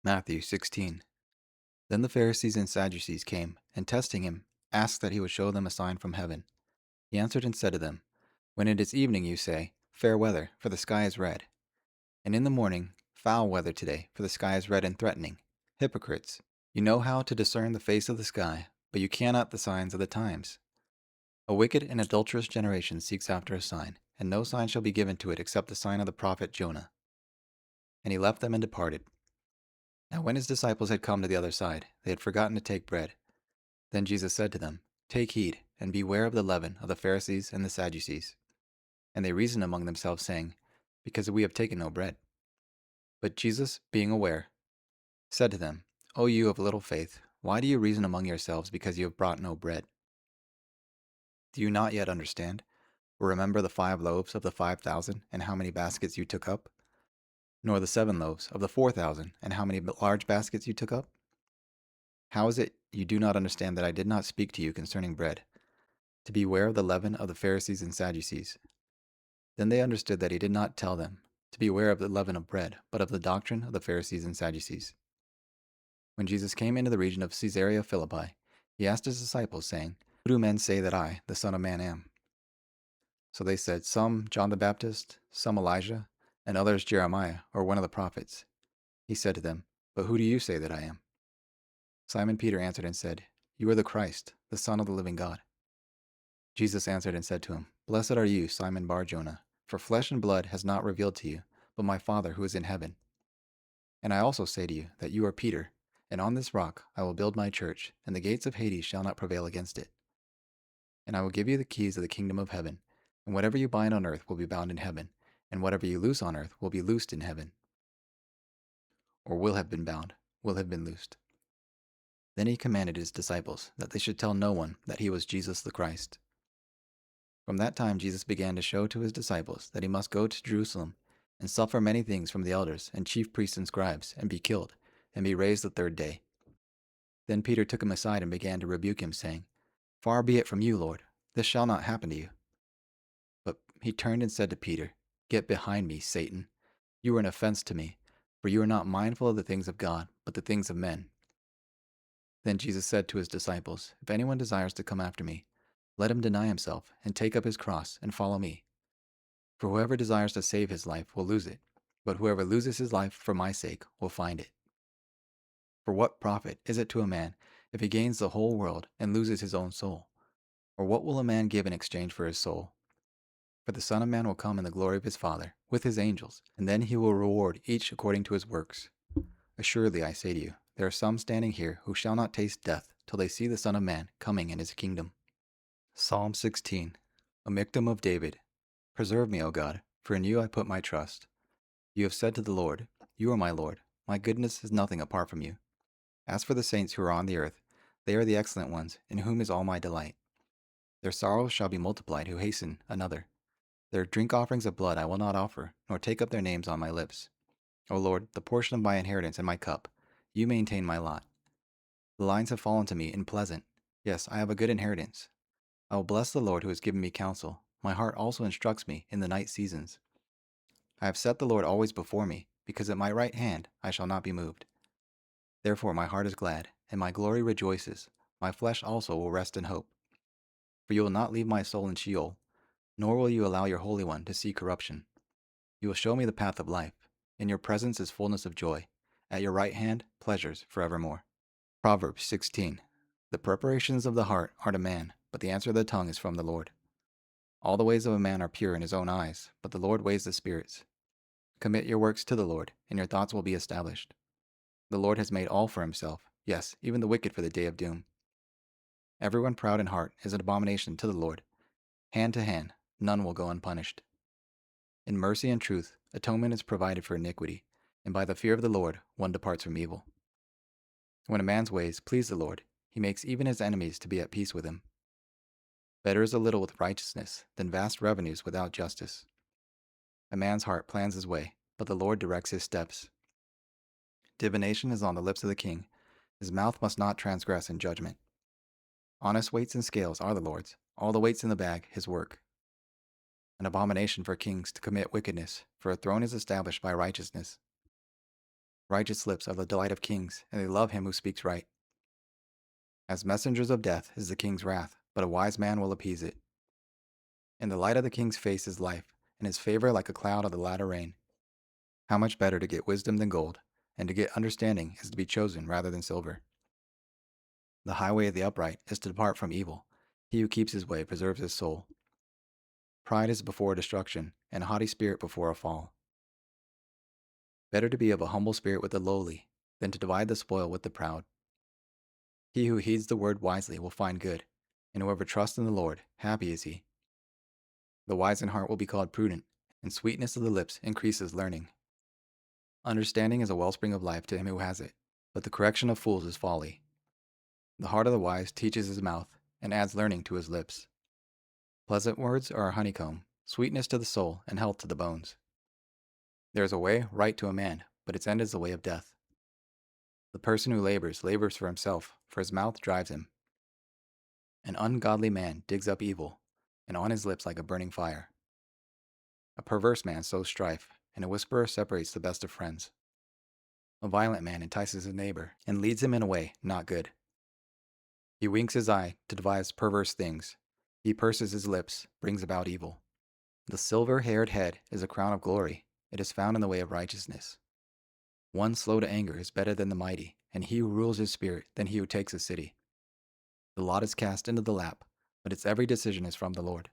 Matthew 16. Then the Pharisees and Sadducees came, and testing him, asked that he would show them a sign from heaven. He answered and said to them, When it is evening, you say, Fair weather, for the sky is red. And in the morning, Foul weather today, for the sky is red and threatening. Hypocrites, you know how to discern the face of the sky, but you cannot the signs of the times. A wicked and adulterous generation seeks after a sign, and no sign shall be given to it except the sign of the prophet Jonah. And he left them and departed. Now when his disciples had come to the other side, they had forgotten to take bread. Then Jesus said to them, Take heed, and beware of the leaven of the Pharisees and the Sadducees. And they reasoned among themselves, saying, Because we have taken no bread. But Jesus, being aware, said to them, O you of little faith, why do you reason among yourselves because you have brought no bread? Do you not yet understand? Or remember the 5 loaves of the 5,000, and how many baskets you took up? Nor the 7 loaves of the 4,000, and how many large baskets you took up? How is it you do not understand that I did not speak to you concerning bread, to beware of the leaven of the Pharisees and Sadducees? Then they understood that he did not tell them to beware of the leaven of bread, but of the doctrine of the Pharisees and Sadducees. When Jesus came into the region of Caesarea Philippi, he asked his disciples, saying, Who do men say that I, the Son of Man, am? So they said, Some John the Baptist, some Elijah, and others Jeremiah, or one of the prophets. He said to them, But who do you say that I am? Simon Peter answered and said, You are the Christ, the Son of the living God. Jesus answered and said to him, Blessed are you, Simon Bar-Jonah, for flesh and blood has not revealed to you, but my Father who is in heaven. And I also say to you that you are Peter, and on this rock I will build my church, and the gates of Hades shall not prevail against it. And I will give you the keys of the kingdom of heaven, and whatever you bind on earth will be bound in heaven, and whatever you loose on earth will be loosed in heaven. Or will have been bound, will have been loosed. Then he commanded his disciples that they should tell no one that he was Jesus the Christ. From that time Jesus began to show to his disciples that he must go to Jerusalem and suffer many things from the elders and chief priests and scribes, and be killed, and be raised the third day. Then Peter took him aside and began to rebuke him, saying, Far be it from you, Lord, this shall not happen to you. But he turned and said to Peter, Get behind me, Satan. You are an offense to me, for you are not mindful of the things of God, but the things of men. Then Jesus said to his disciples, If anyone desires to come after me, let him deny himself, and take up his cross, and follow me. For whoever desires to save his life will lose it, but whoever loses his life for my sake will find it. For what profit is it to a man if he gains the whole world and loses his own soul? Or what will a man give in exchange for his soul? For the Son of Man will come in the glory of his Father, with his angels, and then he will reward each according to his works. Assuredly, I say to you, there are some standing here who shall not taste death till they see the Son of Man coming in his kingdom. Psalm 16. A Miktam of David. Preserve me, O God, for in you I put my trust. You have said to the Lord, You are my Lord. My goodness is nothing apart from you. As for the saints who are on the earth, they are the excellent ones, in whom is all my delight. Their sorrows shall be multiplied who hasten another. Their drink offerings of blood I will not offer, nor take up their names on my lips. O Lord, the portion of my inheritance and my cup, you maintain my lot. The lines have fallen to me in pleasant. Yes, I have a good inheritance. I will bless the Lord who has given me counsel. My heart also instructs me in the night seasons. I have set the Lord always before me, because at my right hand I shall not be moved. Therefore my heart is glad, and my glory rejoices. My flesh also will rest in hope. For you will not leave my soul in Sheol, nor will you allow your Holy One to see corruption. You will show me the path of life. In your presence is fullness of joy. At your right hand, pleasures forevermore. Proverbs 16. The preparations of the heart are to man, but the answer of the tongue is from the Lord. All the ways of a man are pure in his own eyes, but the Lord weighs the spirits. Commit your works to the Lord, and your thoughts will be established. The Lord has made all for himself, yes, even the wicked for the day of doom. Everyone proud in heart is an abomination to the Lord. Hand to hand, none will go unpunished. In mercy and truth, atonement is provided for iniquity, and by the fear of the Lord one departs from evil. When a man's ways please the Lord, he makes even his enemies to be at peace with him. Better is a little with righteousness than vast revenues without justice. A man's heart plans his way, but the Lord directs his steps. Divination is on the lips of the king. His mouth must not transgress in judgment. Honest weights and scales are the Lord's, all the weights in the bag his work. An abomination for kings to commit wickedness, for a throne is established by righteousness. Righteous lips are the delight of kings, and they love him who speaks right. As messengers of death is the king's wrath, but a wise man will appease it. In the light of the king's face is life, and his favor like a cloud of the latter rain. How much better to get wisdom than gold, and to get understanding is to be chosen rather than silver. The highway of the upright is to depart from evil. He who keeps his way preserves his soul. Pride is before destruction, and a haughty spirit before a fall. Better to be of a humble spirit with the lowly, than to divide the spoil with the proud. He who heeds the word wisely will find good, and whoever trusts in the Lord, happy is he. The wise in heart will be called prudent, and sweetness of the lips increases learning. Understanding is a wellspring of life to him who has it, but the correction of fools is folly. The heart of the wise teaches his mouth, and adds learning to his lips. Pleasant words are a honeycomb, sweetness to the soul, and health to the bones. There is a way right to a man, but its end is the way of death. The person who labors for himself, for his mouth drives him. An ungodly man digs up evil, and on his lips like a burning fire. A perverse man sows strife, and a whisperer separates the best of friends. A violent man entices his neighbor, and leads him in a way not good. He winks his eye to devise perverse things. He purses his lips, brings about evil. The silver-haired head is a crown of glory. It is found in the way of righteousness. One slow to anger is better than the mighty, and he who rules his spirit than he who takes a city. The lot is cast into the lap, but its every decision is from the Lord.